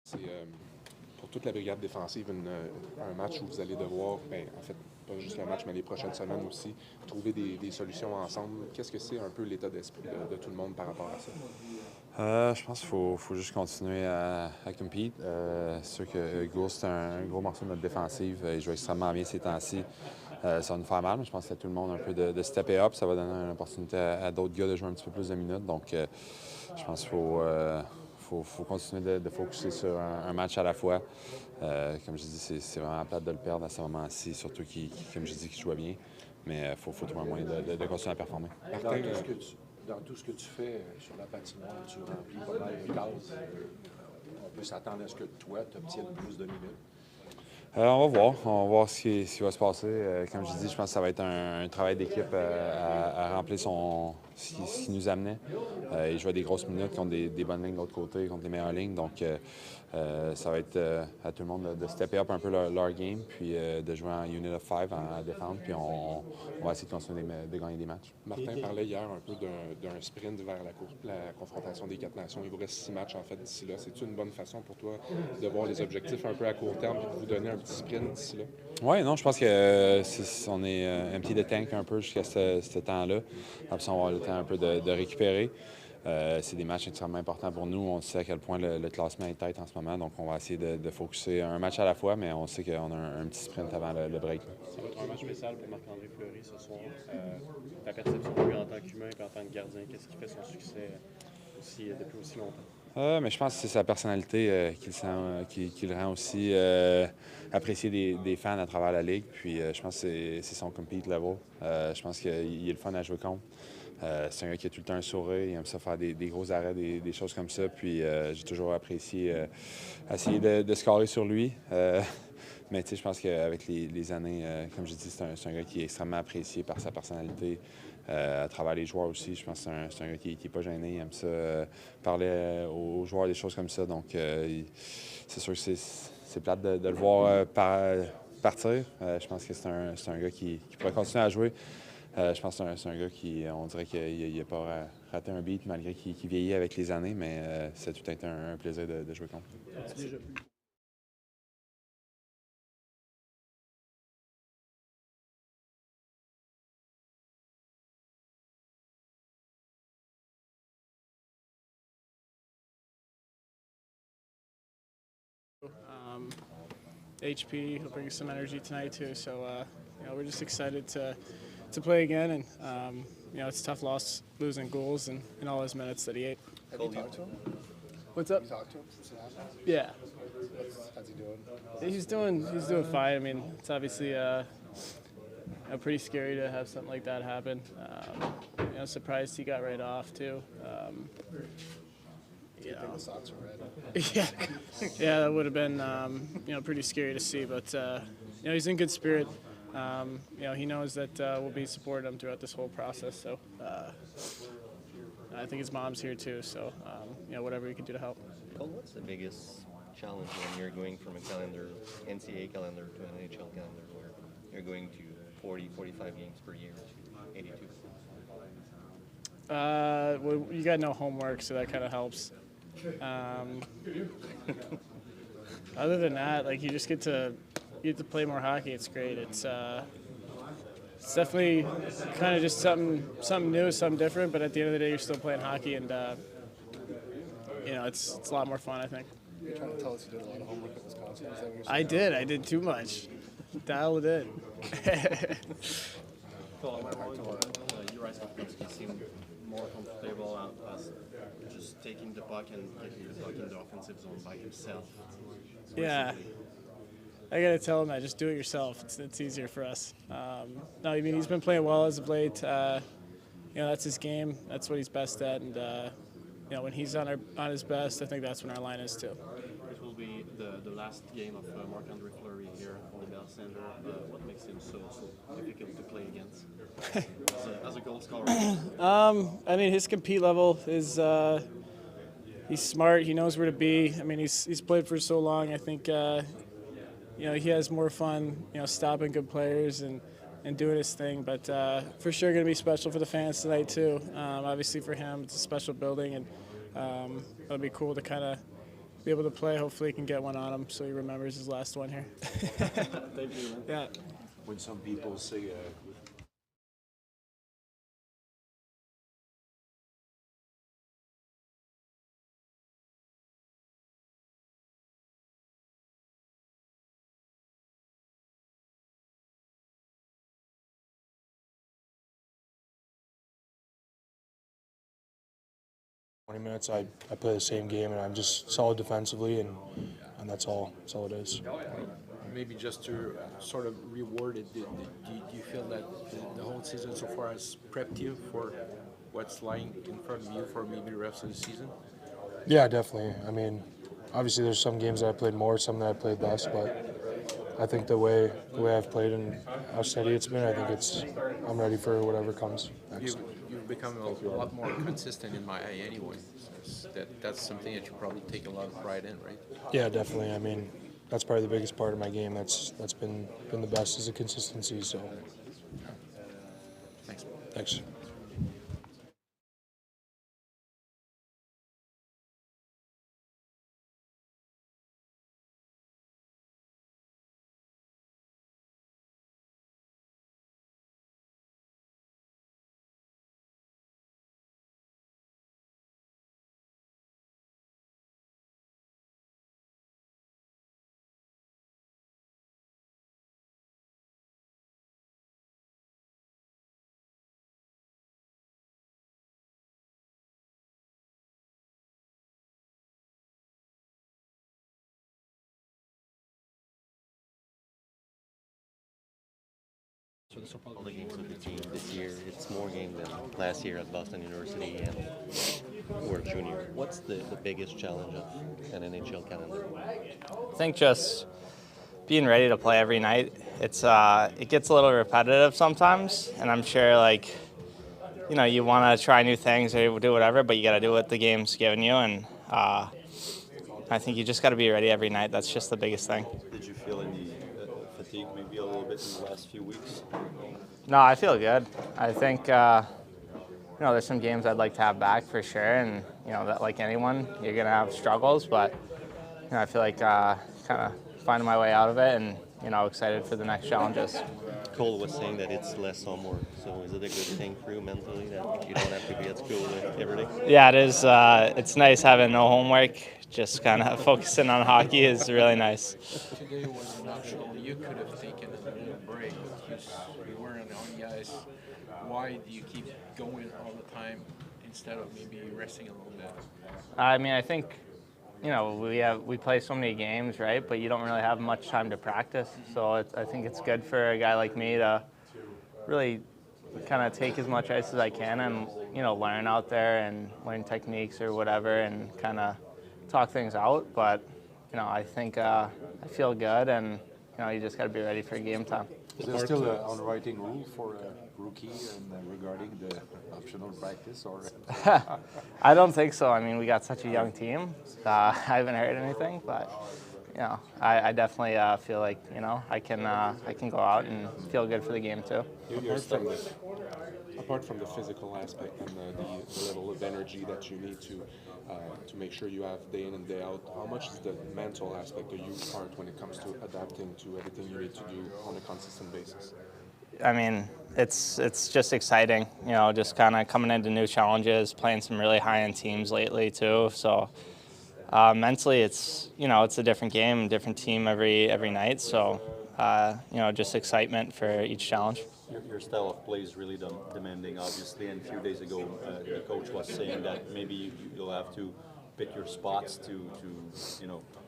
C'est pour toute la brigade défensive un match où vous allez devoir, en fait, pas juste le match, mais les prochaines semaines aussi, trouver des solutions ensemble. Qu'est-ce que c'est un peu l'état d'esprit de tout le monde par rapport à ça? Je pense qu'il faut juste continuer à compete. C'est sûr que Gould, c'est un gros morceau de notre défensive. Il joue extrêmement bien ces temps-ci. Ça va nous faire mal, mais je pense que tout le monde un peu de stepper up. Ça va donner une opportunité à d'autres gars de jouer un petit peu plus de minutes. Donc, je pense qu'il faut continuer de focuser sur un match à la fois. Comme je dis, c'est vraiment plate de le perdre à ce moment-ci, surtout comme je dis, qu'il joue bien. Mais il faut trouver un moyen de continuer à performer. Martin, dans tout ce que tu fais sur la patinoire, tu remplis pas mal de cases. On peut s'attendre à ce que toi, tu obtiennes plus de minutes. On va voir ce qui va se passer. Comme je dis, je pense que ça va être un travail d'équipe à remplir ce qui nous amenait. Il jouait des grosses minutes contre des bonnes lignes de l'autre côté, contre les meilleures lignes. Donc, ça va être à tout le monde de stepper up un peu leur game, puis de jouer en unit of five, à défendre, puis on va essayer de continuer de gagner des matchs. Martin parlait hier un peu d'un sprint vers la confrontation des 4 nations. Il vous reste 6 matchs en fait d'ici là. C'est-tu une bonne façon pour toi de voir les objectifs un peu à court terme et de vous donner un petit sprint d'ici là? Oui, non, je pense qu'on est un petit de tank un peu jusqu'à ce temps-là. Après ça, on va avoir le temps un peu de récupérer. C'est des matchs extrêmement importants pour nous. On sait à quel point le classement est tête en ce moment, donc on va essayer de focuser un match à la fois, mais on sait qu'on a un petit sprint avant le break. Ça va être un match spécial pour Marc-André Fleury ce soir. Ta perception de lui en tant qu'humain et en tant que gardien, qu'est-ce qui fait son succès depuis aussi longtemps? Mais je pense que c'est sa personnalité qui le rend aussi apprécié des fans à travers la Ligue. Puis je pense que c'est son compete level. Je pense qu'il est le fun à jouer contre. C'est un gars qui a tout le temps un sourire, il aime ça faire des gros arrêts, des choses comme ça. Puis j'ai toujours apprécié essayer de scorer sur lui. Mais je pense qu'avec les années, comme je dis, c'est un gars qui est extrêmement apprécié par sa personnalité. À travers les joueurs aussi, je pense que c'est un gars qui n'est pas gêné, il aime ça parler aux joueurs des choses comme ça. Donc c'est sûr que c'est plate de le voir partir. Je pense que c'est un gars qui pourrait continuer à jouer. Je pense que c'est un gars on dirait qu'il n'a pas raté un beat malgré qu'il vieillit avec les années, mais c'est tout été un plaisir de jouer contre. HP will bring some energy tonight too. So we're just excited to play again, and it's a tough loss losing goals and all his minutes that he ate. Have you talked to him? What's up? Have you talked to him since it happened? Yeah, How's he doing? he's doing fine. I mean, it's obviously pretty scary to have something like that happen. Surprised he got right off too. The socks are red. Yeah, that would have been pretty scary to see. But he's in good spirit. He knows that we'll be supporting him throughout this whole process. So I think his mom's here too. So whatever we can do to help. Cole, what's the biggest challenge when you're going from a NCAA calendar to an NHL calendar, where you're going to 40, 45 games per year to 82? Well, you got no homework, so that kind of helps. Other than that, you just get to play more hockey. It's great. It's definitely kind of just something new, something different. But at the end of the day, you're still playing hockey, and it's a lot more fun, I think. You're trying to tell us you did a lot of homework at Wisconsin? Is that what you're saying? I did too much. Dial it in. You guys seem more comfortable as just taking the puck and getting the puck in the offensive zone by himself. Yeah. I gotta tell him that. Just do it yourself. It's easier for us. No, I mean, he's been playing well as of late. That's his game. That's what he's best at. And when he's on his best, I think that's when our line is too. It will be the last game of Marc-André Fleury here on the Bell Center. What makes him so difficult to play against as a goal scorer? I mean, his compete level is he's smart. He knows where to be. I mean, he's played for so long. I think he has more fun stopping good players and doing his thing. But for sure, going to be special for the fans tonight too. Obviously for him, it's a special building, and it'll be cool to kind of be able to play. Hopefully, he can get one on him so he remembers his last one here. Thank you, man. Yeah. When some people say minutes, I play the same game, and I'm just solid defensively, and that's all it is. maybe just to sort of reward it, do you feel that the whole season so far has prepped you for what's lying in front of you for maybe the rest of the season? Yeah, definitely. I mean, obviously there's some games that I played more, some that I played less, but I think the way I've played and how steady it's been, I think I'm ready for whatever comes next. You've become a lot more consistent in my eye anyway. That's something that you probably take a lot of pride in, right? Yeah, definitely. I mean, that's probably the biggest part of my game. That's been the best is the consistency. So, Thanks. Thanks. All the games with the team this year, it's more games than last year at Boston University and World Junior. What's the biggest challenge of an NHL calendar? I think just being ready to play every night. It gets a little repetitive sometimes, and I'm sure you want to try new things or do whatever, but you got to do what the game's giving you, and I think you just got to be ready every night. That's just the biggest thing. Did you feel any fatigue maybe a little bit in the last few weeks? No, I feel good. I think there's some games I'd like to have back for sure, and that like anyone, you're gonna have struggles, but I feel like kind of finding my way out of it, and excited for the next challenges. Cole was saying that it's less homework, so is it a good thing for you mentally that you don't have to be at school every day? Yeah, it is. It's nice having no homework. Just kind of focusing on hockey is really nice. Today was an optional. You could have taken a little break. You weren't on the ice. Why do you keep going all the time instead of maybe resting a little bit? I mean, I think we play so many games, right? But you don't really have much time to practice. So I think it's good for a guy like me to really kind of take as much ice as I can and learn out there and learn techniques or whatever and kind of talk things out. But I think I feel good, and you just got to be ready for game time. Is there still an unwritten rule for a rookie regarding the optional practice? Or I don't think so. I mean, we got such a young team. I haven't heard anything, but I definitely feel like I can go out and feel good for the game too. Apart from the physical aspect and the level of energy that you need to make sure you have day in and day out, how much is the mental aspect a huge part when it comes to adapting to everything you need to do on a consistent basis? I mean, it's just exciting, just kind of coming into new challenges, playing some really high-end teams lately too. So mentally, it's a different game, different team every night. So just excitement for each challenge. Your style of play is really demanding, obviously, and a few days ago the coach was saying that maybe you'll have to pick your spots to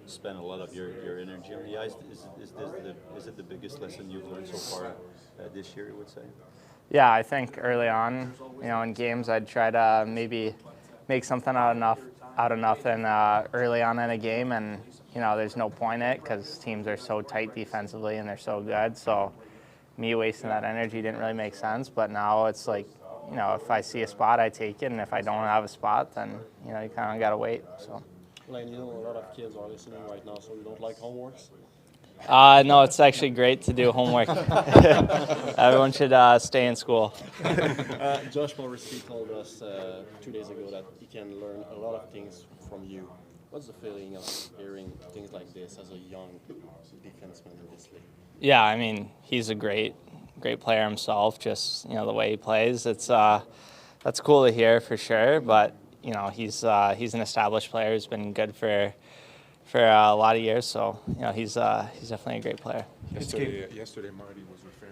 spend a lot of your energy on the ice. Is it the biggest lesson you've learned so far this year, you would say? Yeah, I think early on, in games I'd try to maybe make something out of nothing early on in a game, and there's no point in it because teams are so tight defensively and they're so good. So me wasting that energy didn't really make sense. But now it's like, if I see a spot, I take it, and if I don't have a spot, then you kind of gotta wait. So. Lane, a lot of kids are listening right now, so you don't like homeworks? No, it's actually great to do homework. Everyone should stay in school. Josh Morrissey told us 2 days ago that he can learn a lot of things from you. What's the feeling of hearing things like this as a young defenseman in this league? Yeah, I mean, he's a great player himself. Just the way he plays, that's cool to hear for sure. But he's an established player. He's been good for a lot of years. So he's definitely a great player. Yesterday, Marty was referring